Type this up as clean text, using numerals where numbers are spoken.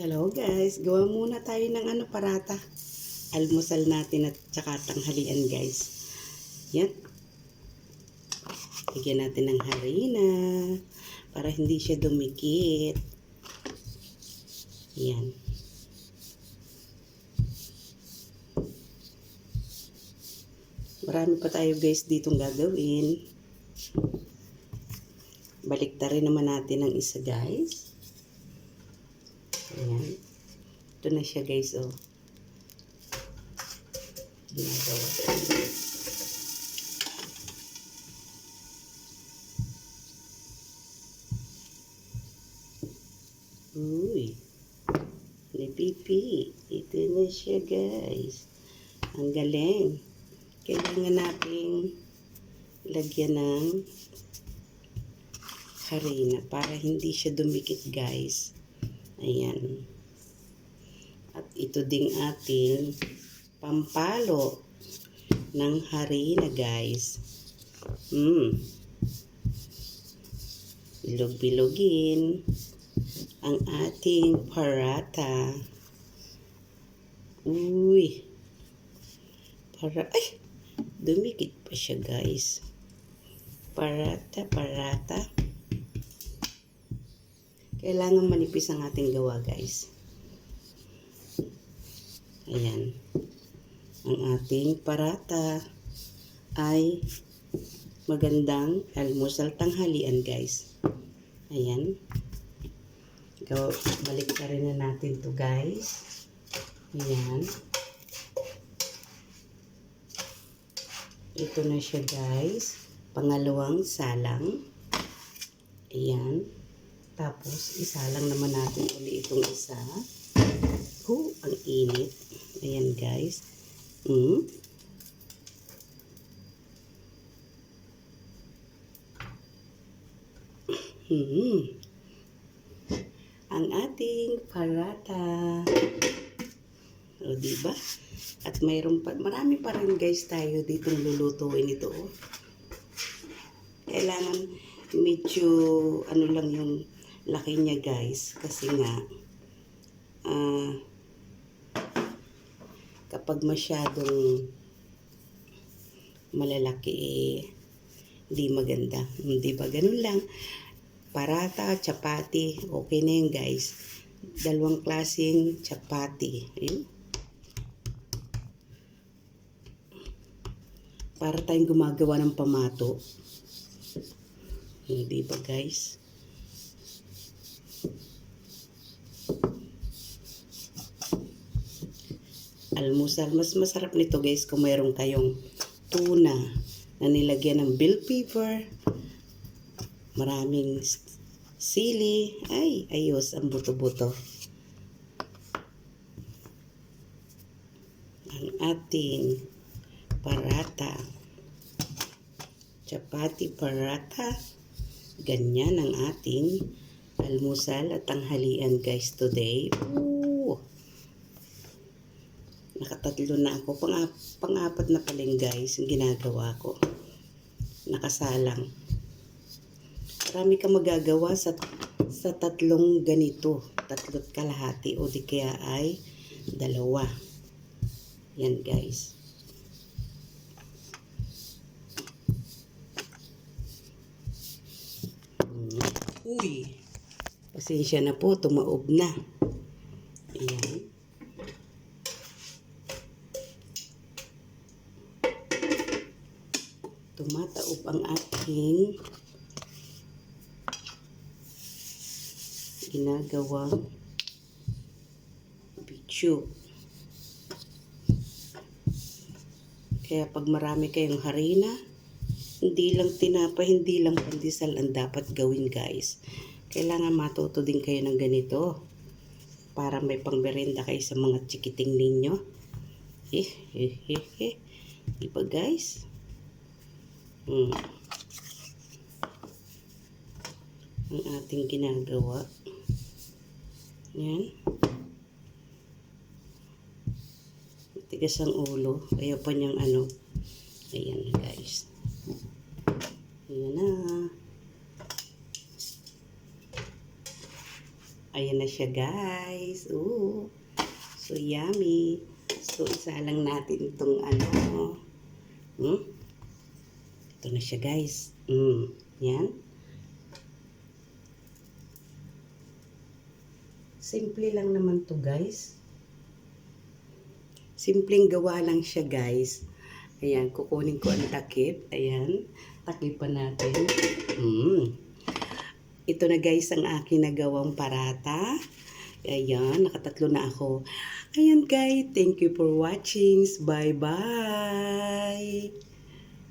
Hello guys, gawa muna tayo ng parata. Almusal natin at saka tanghalian guys. Yan. Bigyan natin ng harina para hindi siya dumikit. Yan. Marami pa tayo guys ditong gagawin. Baliktarin naman natin ang isa guys. Ayan. Ito na siya guys, oh. Ginagawa. Uy. Ni Pipi. Ito na siya guys. Ang galing. Kailangan nating lagyan ng harina para hindi siya dumikit guys. Ayan. At ito ding ating pampalo ng harina guys. Bilog-bilogin ang ating parata. Uy. Ay! Dumikit pa siya guys. Parata. Kailangan manipis ang ating gawa guys. Ayan. Ang ating parata ay magandang almusal tanghalian guys. Ayan. Balik ka rin na natin to guys. Ayan. Ito na siya guys. Pangalawang salang. Ayan. Tapos, isalang naman natin uli itong isa. Ang init. Ayan, guys. Ang ating parata. O, diba? At mayroon pa, marami pa rin guys tayo ditong lulutuin ito. Kailangan medyo, lang yung laki niya guys, kasi nga kapag masyadong malalaki hindi maganda, hindi ba? Ganun lang. Parata, chapati, okay na yun guys. Dalawang klaseng chapati. Ayun. Para tayong gumagawa ng pamato. Hindi ba guys? Almusal. Mas masarap nito guys kung mayroon kayong tuna na nilagyan ng bell pepper, maraming sili. Ay, ayos ang buto-buto. Ang ating parata. Chapati parata. Ganyan ang ating almusal at tanghalian guys today. Nakatatlo na ako. Pang-apat na paling guys yung ginagawa ko. Nakasalang. Marami ka magagawa sa tatlong ganito. Tatlo't kalahati o di kaya ay dalawa. Yan guys. Uy. Pasensya na po. Tumaob na. Ayan. Tumataob ang aking ginagawang bichu. Kaya pag marami kayong harina, hindi lang tinapay, hindi lang pandesal ang dapat gawin guys. Kailangan matuto din kayo ng ganito para may pangmerenda kayo sa mga chikiting ninyo. Diba guys? Ang ating ginagawa. Yan. Tigas ang ulo. Ayaw pa niyang Ayan guys. Ayan na. Ayan na siya guys. Ooh. So yummy. So isa lang natin itong ano. Ito na siya guys. Yan. Simple lang naman to guys. Simpleng gawa lang siya guys. Ayan, kukunin ko ang takip. Ayan, takipan natin. Ito na guys ang aking nagawang parata. Ayan, nakatatlo na ako. Ayan guys, thank you for watching. Bye-bye!